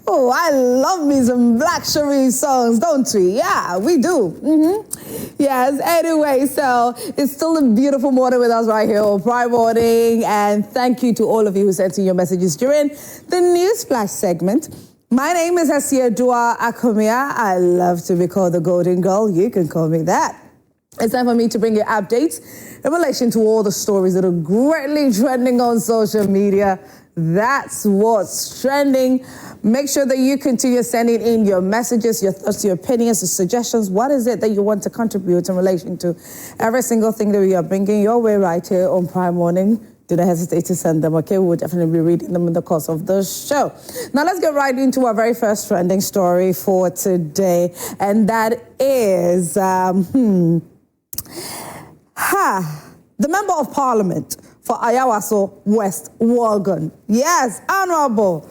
Oh, I love me some Black Cherie songs, don't we? Yeah, we do. Yes, anyway, so it's still a beautiful morning with us right here on Prime Morning. And thank you to all of you who sent in your messages during the News Flash segment. My name is Asieduwaa Akumia. I love to be called the Golden Girl. You can call me that. It's time for me to bring you updates in relation to all the stories that are greatly trending on social media. That's what's trending. Make sure that you continue sending in your messages, your thoughts, your opinions, your suggestions. What is it that you want to contribute in relation to every single thing that we are bringing your way right here on Prime Morning? Do not hesitate to send them, okay? We'll definitely be reading them in the course of the show. Now, let's get right into our very first trending story for today, and that is, the Member of Parliament for Ayawaso West Wolgon. Yes, Honorable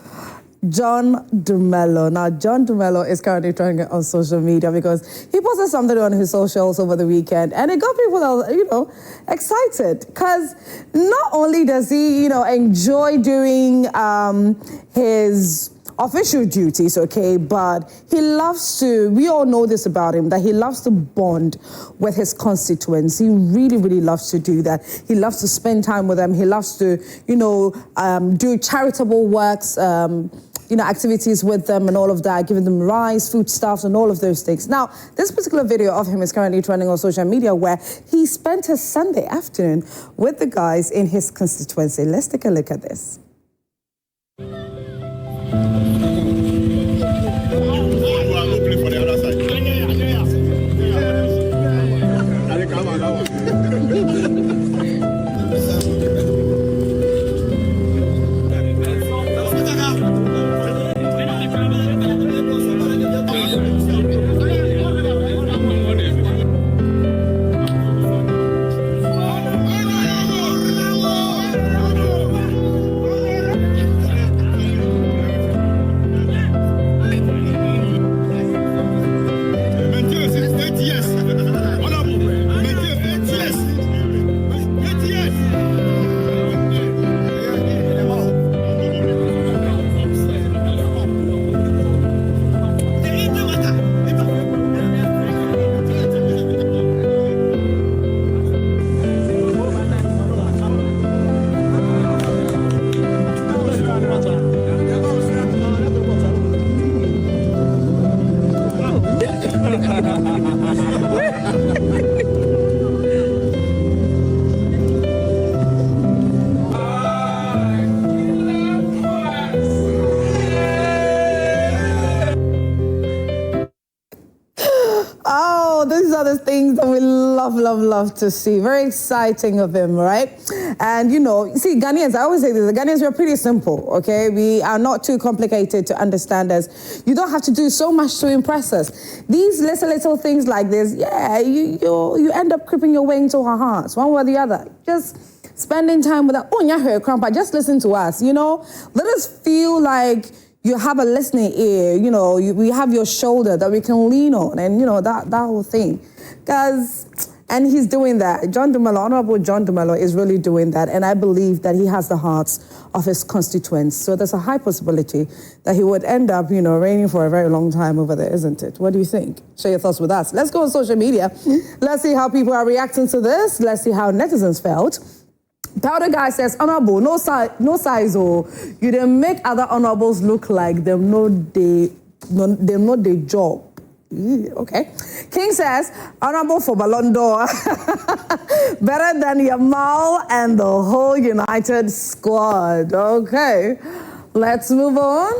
John Dumelo. Now, John Dumelo is currently trying it on social media because he posted something on his socials over the weekend, and it got people, excited because not only does he, enjoy doing his official duties, okay, but he loves to, we all know this about him, that he loves to bond with his constituents. He really, really loves to do that. He loves to spend time with them. He loves to, do charitable works, activities with them and all of that, giving them rice, foodstuffs, and all of those things. Now, this particular video of him is currently trending on social media where he spent his Sunday afternoon with the guys in his constituency. Let's take a look at this. These are the things that we love to see. Very exciting of him, right? And, see, Ghanaians, I always say this, the Ghanaians, we're pretty simple, okay? We are not too complicated to understand us. You don't have to do so much to impress us. These little things like this, yeah, you end up creeping your way into our hearts, one way or the other. Just spending time with us. Oh, yeah, Grandpa, just listen to us, Let us feel like you have a listening ear, we have your shoulder that we can lean on, and, that whole thing. And he's doing that. John Dumelo, Honorable John Dumelo is really doing that, and I believe that he has the hearts of his constituents. So there's a high possibility that he would end up, reigning for a very long time over there, isn't it? What do you think? Share your thoughts with us. Let's go on social media. Let's see how people are reacting to this. Let's see how netizens felt. Powder Guy says, Honorable, no size, oh. You didn't make other honorables look like them, them the job. Okay. King says, Honorable for Ballon d'Or. Better than Yamal and the whole United squad. Okay. Let's move on.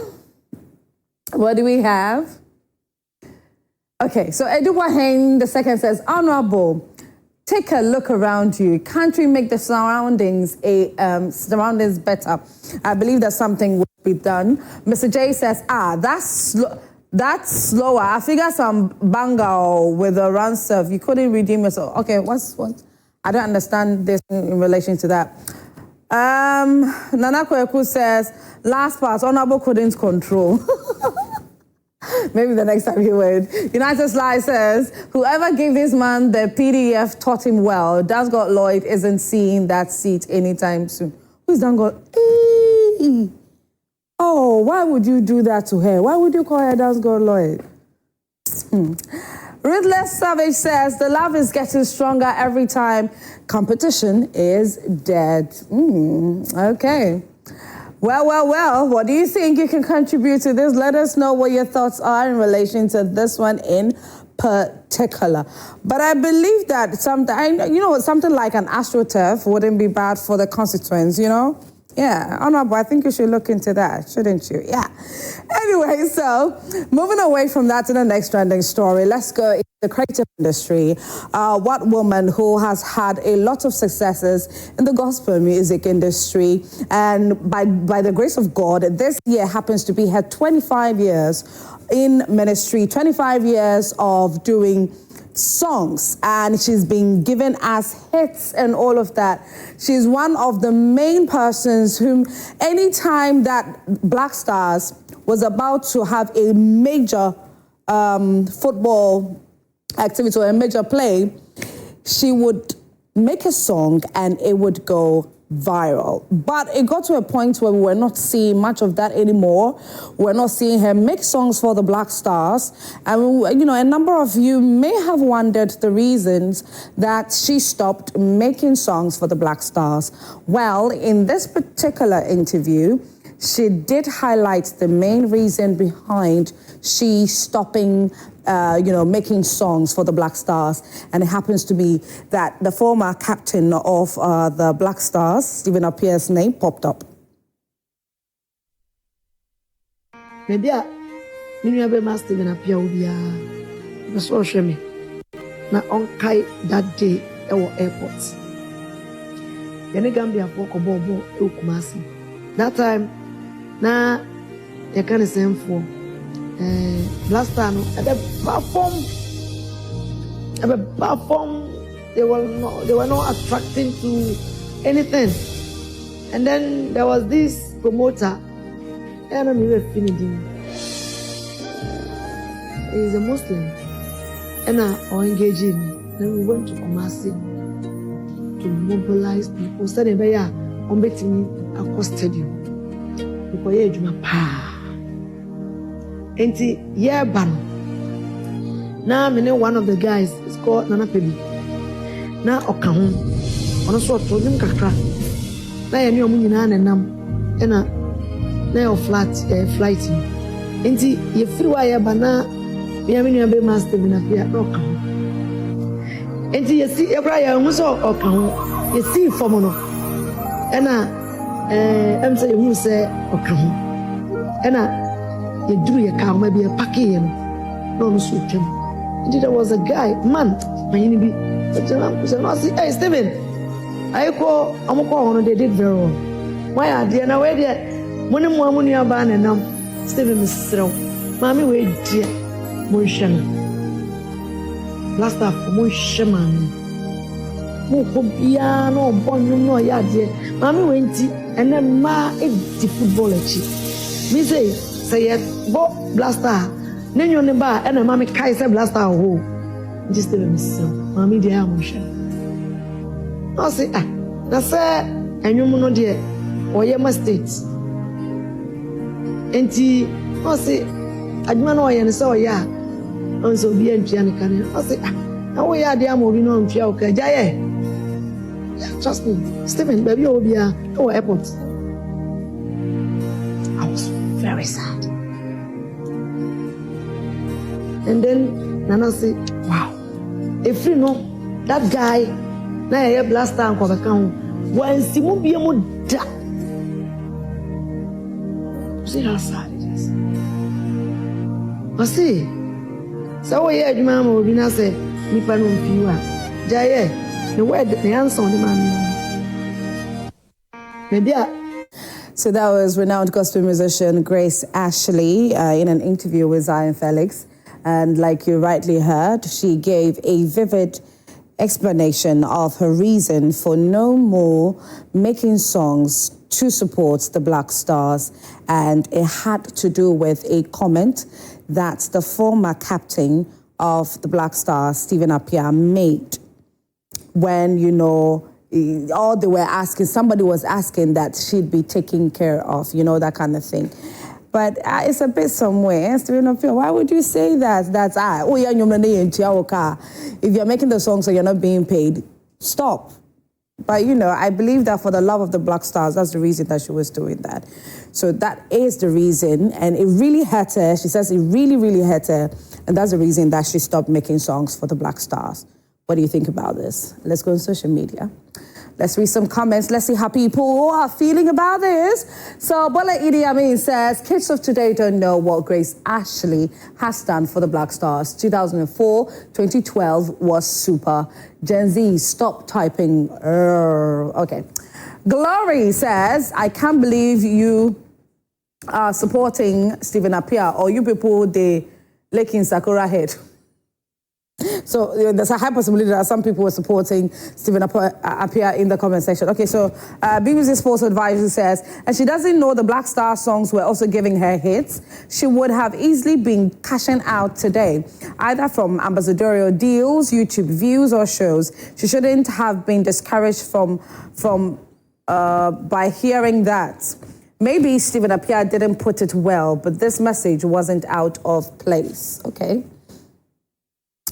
What do we have? Okay, so Asieduwaa the second says, Honorable, take a look around you. Can't we make the surroundings better? I believe that something will be done. Mr. J says, that's slower. I figure some banger with a run serve. You couldn't redeem yourself. Okay, what? I don't understand this in relation to that. Nana Kweku says, last part, Honorable couldn't control. Maybe the next time he would. United Sly says, whoever gave this man the PDF taught him well. Dasgott Lloyd isn't seeing that seat anytime soon. Who's Dangot? Oh, why would you do that to her? Why would you call her Dance Girl Lloyd? Ruthless Savage says the love is getting stronger every time. Competition is dead. Okay. Well, what do you think you can contribute to this? Let us know what your thoughts are in relation to this one in particular. But I believe that something like an AstroTurf wouldn't be bad for the constituents, Yeah, Honorable, I think you should look into that, shouldn't you? Yeah. Anyway, so moving away from that to the next trending story, let's go into the creative industry. What woman who has had a lot of successes in the gospel music industry, and by the grace of God, this year happens to be her 25 years in ministry, 25 years of doing songs, and she's been given as hits and all of that. She's one of the main persons whom anytime that Black Stars was about to have a major football activity or a major play, she would make a song and it would go viral. But it got to a point where we were not seeing much of that anymore. We're not seeing her make songs for the Black Stars. And, a number of you may have wondered the reasons that she stopped making songs for the Black Stars. Well, in this particular interview, she did highlight the main reason behind she stopping making songs for the Black Stars. And it happens to be that the former captain of the Black Stars, Stephen Apia's name, popped up. Maybe I be Stephen Apia will be a social me. Na on kai that day at airports. Yene Gambia for Kobobo Kumasi. That time, na you can't same for. Last time at the platform, they were not attracting to anything. And then there was this promoter, and I'm even finishing. He's a Muslim, and I engaging me. Then we went to Kumasi to mobilize people. So they were on betting across stadium. Because yeah, Juma pa. Enti yeah ban. Now I know one of the guys is called Nana Pebi. Now Okahu, on a sort of him kakra. Now I know Munina and Nam, and now flight. Enti ye free wire bana. Me amini abe master bina pia Okahu. Enti ye see every year muso Okahu. Ye see formono. Ena I'm saying who say Okahu. Ena you do your car, maybe a packet, no suit him. There was a guy, man, my enemy. Hey, Stephen, I call, I'm calling, they did very well. Why are they now? Where they money more money are banned and now Stephen is strong. Mammy, wait, dear, Motion. Last half, Motion. Moko piano, bonum, no, yeah, dear. Mammy went and then ma a football. Me say, say bo blaster nenyo ne ba e na mama kai say blaster ho just tell me so mama dey amusha no say na say enwum no de oye ma state enti no say adwuma no oye ne say oye a on so bi antua ne kan no say na wo ya de amobi no antua o ka jaye trust me Stephen baby obi a no airport. I was very sad. And then Nana say, wow, if you know that guy, na a blaster and cover count, once you be a da. See how sad it is. I see. So yeah, the man will be na say, me panu piwa. Jaye, the word the answer on the man. Maybe. So that was renowned gospel musician Grace Ashley in an interview with Zion Felix. And like you rightly heard, she gave a vivid explanation of her reason for no more making songs to support the Black Stars. And it had to do with a comment that the former captain of the Black Stars, Stephen Apia, made when, all they were asking, somebody was asking that she'd be taken care of, that kind of thing. But it's a bit somewhere. Why would you say that? That's oh yeah, if you're making the song so you're not being paid, stop. But I believe that for the love of the Black Stars, that's the reason that she was doing that. So that is the reason, and it really hurt her. She says it really, really hurt her, and that's the reason that she stopped making songs for the Black Stars. What do you think about this? Let's go on social media. Let's read some comments. Let's see how people are feeling about this. So Bola Idi Amin says, kids of today don't know what Grace Ashley has done for the Black Stars. 2004, 2012 was super. Gen Z, stop typing. Okay. Glory says, I can't believe you are supporting Stephen Appiah, or you people, they licking Sakura head. So there's a high possibility that some people were supporting Stephen Appiah in the comment section. Okay, so BBC Sports Advisor says, and she doesn't know the Black Star songs were also giving her hits. She would have easily been cashing out today, either from ambassadorial deals, YouTube views, or shows. She shouldn't have been discouraged by hearing that. Maybe Stephen Appiah didn't put it well, but this message wasn't out of place. Okay.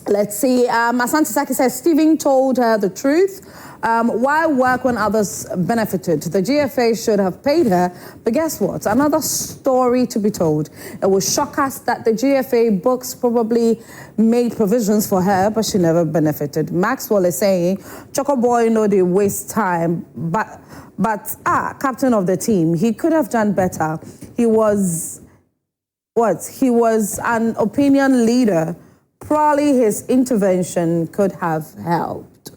Let's see. Asante Saki says, Stephen told her the truth. Why work when others benefited? The GFA should have paid her. But guess what? Another story to be told. It will shock us that the GFA books probably made provisions for her, but she never benefited. Maxwell is saying, Choco Boy, they waste time. But captain of the team, he could have done better. He was an opinion leader. Probably his intervention could have helped.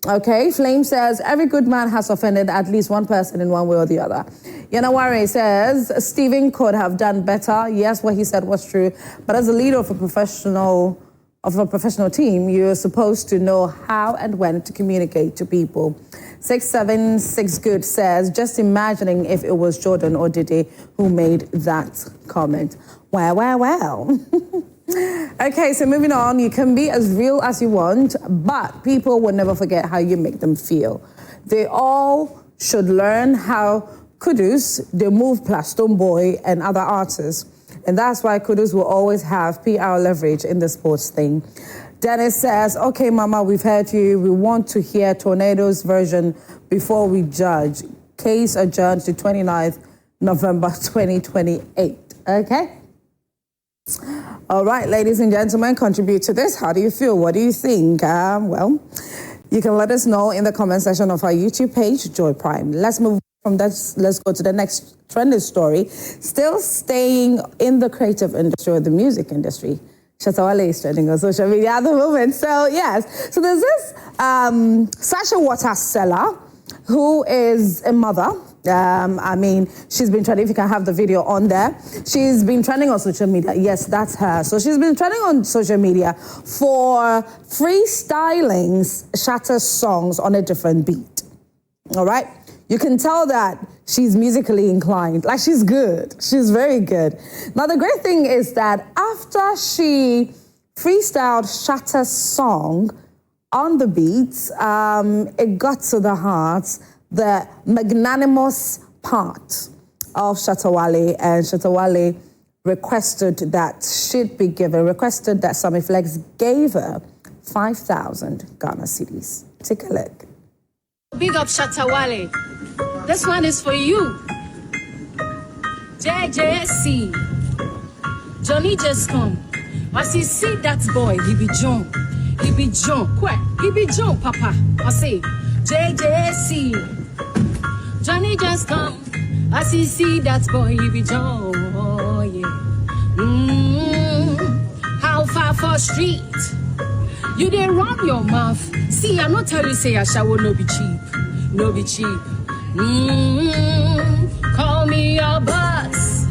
Okay, Flame says, every good man has offended at least one person in one way or the other. Yanaware says, Stephen could have done better. Yes, what he said was true. But as a leader of a professional team, you're supposed to know how and when to communicate to people. 676 Good says, just imagining if it was Jordan or Diddy who made that comment. Well. Okay, so moving on, you can be as real as you want, but people will never forget how you make them feel. They all should learn how Kudus, they move plus Stonebwoy and other artists. And that's why Kudus will always have PR leverage in the sports thing. Dennis says, okay, Mama, we've heard you. We want to hear Tornado's version before we judge. Case adjourned to 29th November 2028. Okay? All right, ladies and gentlemen, contribute to this. How do you feel? What do you think? Well, you can let us know in the comment section of our YouTube page, Joy Prime. Let's move from that. Let's go to the next trending story. Still staying in the creative industry or the music industry. Shatta Wale is trending on social media at the moment. So, yes. So there's this sachet water seller who is a mother. She's been trending, if you can have the video on there. She's been trending on social media. Yes, that's her. So she's been trending on social media for freestyling Shatta's songs on a different beat. All right? You can tell that she's musically inclined. Like, she's good. She's very good. Now, the great thing is that after she freestyled Shatta's song on the beat, it got to the heart, the magnanimous part of Shatta Wale, and Shatta Wale requested that Sammy Flex gave her 5,000 Ghana cedis. Take a look. Big up Shatta Wale. This one is for you. JJC. Johnny just come. As you see that boy, he be John. He be John. Quick. He be John, Papa. I say, JJC. Johnny just come. As you see that boy, he be John. Oh, yeah. How far for street? You dey run your mouth. See, I not tell you say I shall no be cheap. No be cheap. Call me your boss.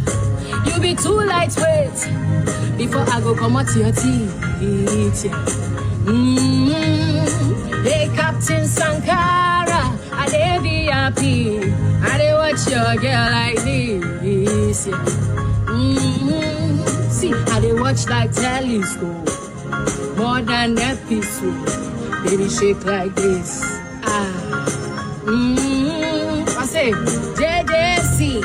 You be too lightweight. Before I go come out to your teeth. Hey, Captain Sankara, I dey be happy. I dey watch your girl like this. See, I dey watch like telescope. More than episode. Baby, shake like this. Ah. I say, JJC.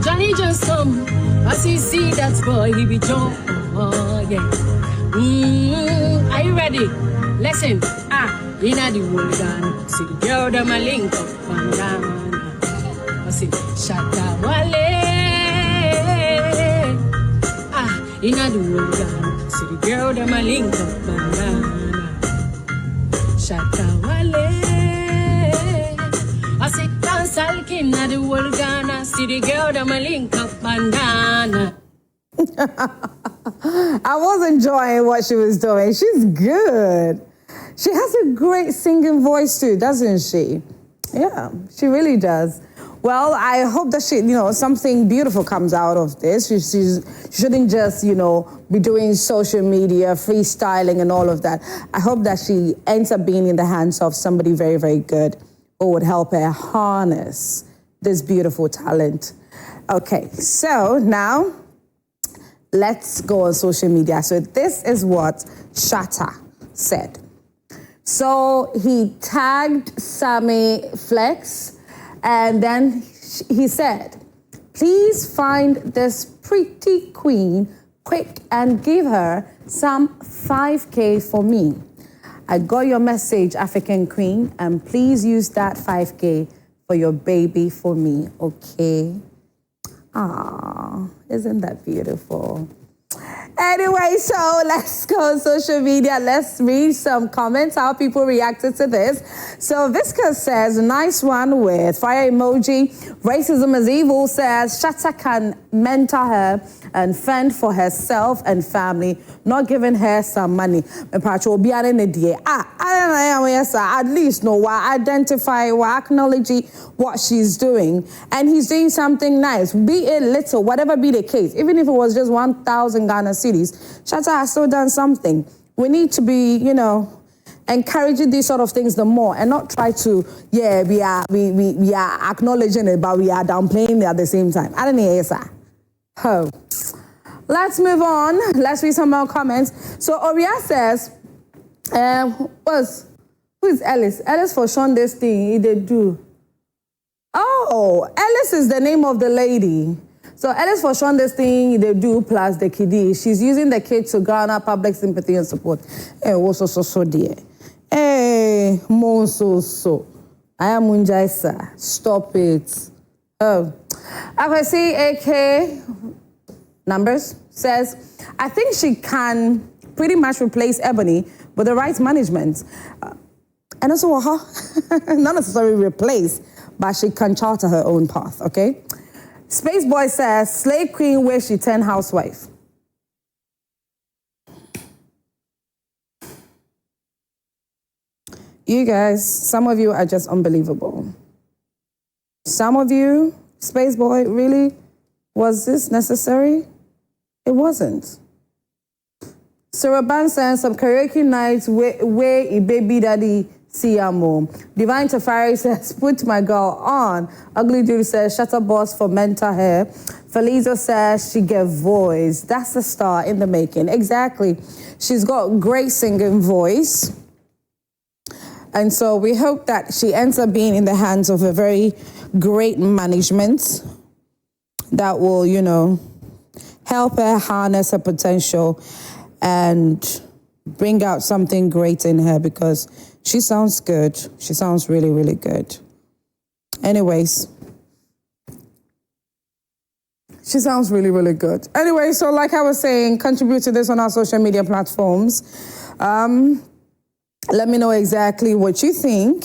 Johnny just come. I see that boy, he be John. Oh, yeah. Are you ready? Listen. In the world, see the girl that my link up and down. I say, Shatta Wale. In the world, see the girl that my link up and down. Shatta Wale. I say, dance all king na the world Ghana. See the girl that my link up bandana. I was enjoying what she was doing. She's good. She has a great singing voice too, doesn't she? Yeah, she really does. Well, I hope that something beautiful comes out of this. She shouldn't just, be doing social media, freestyling and all of that. I hope that she ends up being in the hands of somebody very, very good who would help her harness this beautiful talent. Okay, so now let's go on social media. So this is what Shatta said. So he tagged Sammy Flex, and then he said, please find this pretty queen quick and give her some 5K for me. I got your message, African queen, and please use that 5K for your baby for me, okay? Ah, isn't that beautiful? Anyway, so let's go on social media. Let's read some comments, how people reacted to this. So Visca says, nice one with fire emoji. Racism is evil says, Shatta can mentor her and fend for herself and family, not giving her some money. At least identify, acknowledge what she's doing. And he's doing something nice, be it little, whatever be the case. Even if it was just 1,000 Ghana cedis, Shatta has still done something. We need to be, encouraging these sort of things the more and not try to, we are acknowledging it, but we are downplaying it at the same time. I don't know, sir. Oh. Let's move on. Let's read some more comments. So Oria says, who is Ellis? Ellis for Sean this thing, they do. Oh, Ellis is the name of the lady. So Ellis for Sean this thing, they do, plus the kiddie. She's using the kid to garner public sympathy and support. Hey, what's so dear? Hey, so. I am Munjaisa. Stop it. Oh. I see AK numbers says, I think she can pretty much replace Ebony with the right management. And also, not necessarily replace, but she can charter her own path, okay? Space Boy says, slave queen where she turned housewife. You guys, some of you are just unbelievable. Some of you, Space Boy, really, was this necessary? It wasn't. Suraban says, some karaoke nights where a baby daddy see ya mom. Divine Tafari says, put my girl on. Ugly Dude says, Shatta boss for mentor her. Feliza says, she get voice. That's the star in the making. Exactly. She's got great singing voice. And so we hope that she ends up being in the hands of a very great management that will, help her harness her potential and bring out something great in her, because she sounds good. She sounds really, really good. Anyways, she sounds really, really good. Anyway, so like I was saying, contribute to this on our social media platforms. Let me know exactly what you think.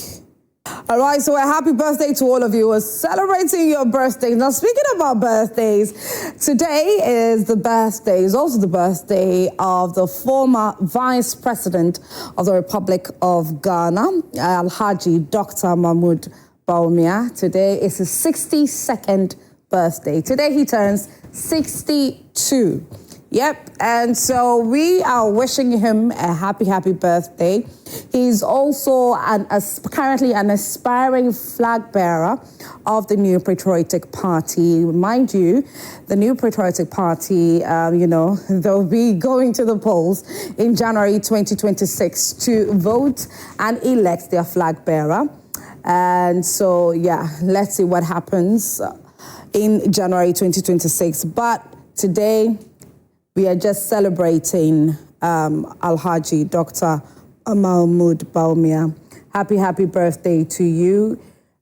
All right, so a happy birthday to all of you who are celebrating your birthdays. Now, speaking about birthdays, today is also the birthday of the former Vice President of the Republic of Ghana, Alhaji Dr. Mahmoud Bawumia. Today is his 62nd birthday. Today he turns 62. Yep, and so we are wishing him a happy, happy birthday. He's also currently an aspiring flag bearer of the New Patriotic Party. Mind you, the New Patriotic Party, they'll be going to the polls in January 2026 to vote and elect their flag bearer. And so, yeah, let's see what happens in January 2026. But today, we are just celebrating Alhaji Dr. Mahmood Bawumia. Happy birthday to you.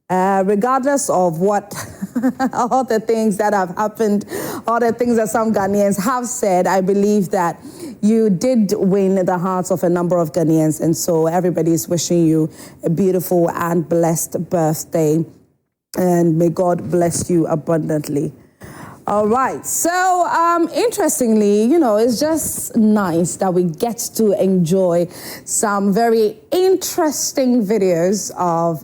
Regardless of what, all the things that have happened, all the things that some Ghanaians have said, I believe that you did win the hearts of a number of Ghanaians. And so everybody is wishing you a beautiful and blessed birthday. And may God bless you abundantly. All right. So, interestingly, you know, it's just nice that we get to enjoy some very interesting videos of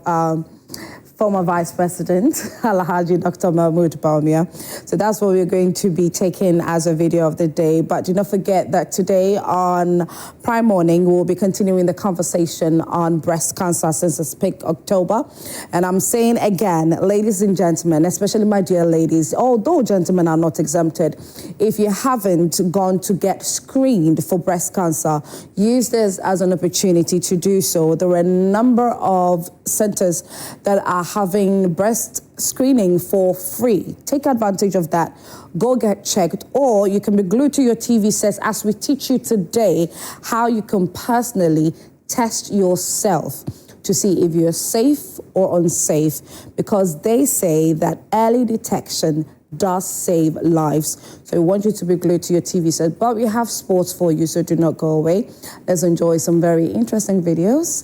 former Vice President Alhaji Dr. Mahmood Bawumia. So that's what we're going to be taking as a video of the day. But do not forget that today on Prime Morning, we'll be continuing the conversation on breast cancer since it's peak October. And I'm saying again, ladies and gentlemen, especially my dear ladies, although gentlemen are not exempted, if you haven't gone to get screened for breast cancer, use this as an opportunity to do so. There are a number of centers that are having breast screening for free. Take advantage of that. Go get checked, or you can be glued to your TV sets as we teach you today how you can personally test yourself to see if you're safe or unsafe, because they say that early detection does save lives. So we want you to be glued to your TV set, but we have sports for you, so do not go away. Let's enjoy some very interesting videos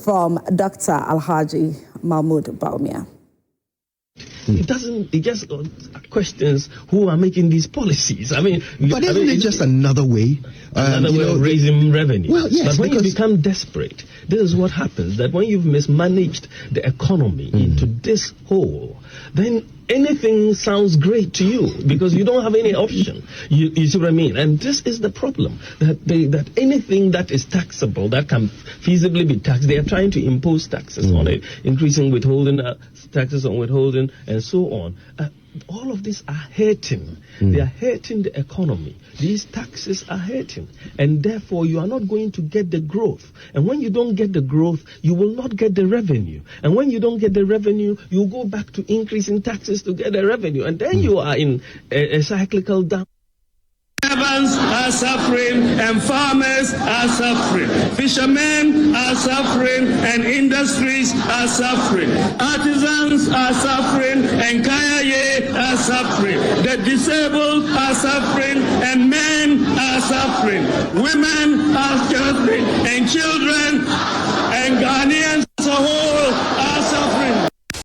from Dr. Alhaji Mahmood Bawumia. It just questions who are making these policies. I mean, but isn't it just another way? Another way of raising revenue. Well, yes, but when you become desperate, this is what happens, that when you've mismanaged the economy into this hole, then anything sounds great to you because you don't have any option. You see what I mean? And this is the problem, that anything that is taxable, that can feasibly be taxed, they are trying to impose taxes on it, increasing withholding, taxes on withholding, and so on. All of these are hurting. They are hurting the economy. These taxes are hurting. And therefore, you are not going to get the growth. And when you don't get the growth, you will not get the revenue. And when you don't get the revenue, you go back to increasing taxes to get the revenue. And then you are in a cyclical down. Servants are suffering and farmers are suffering. Fishermen are suffering and industries are suffering. Artisans are suffering and Kayaye are suffering. The disabled are suffering and men are suffering. Women are suffering and children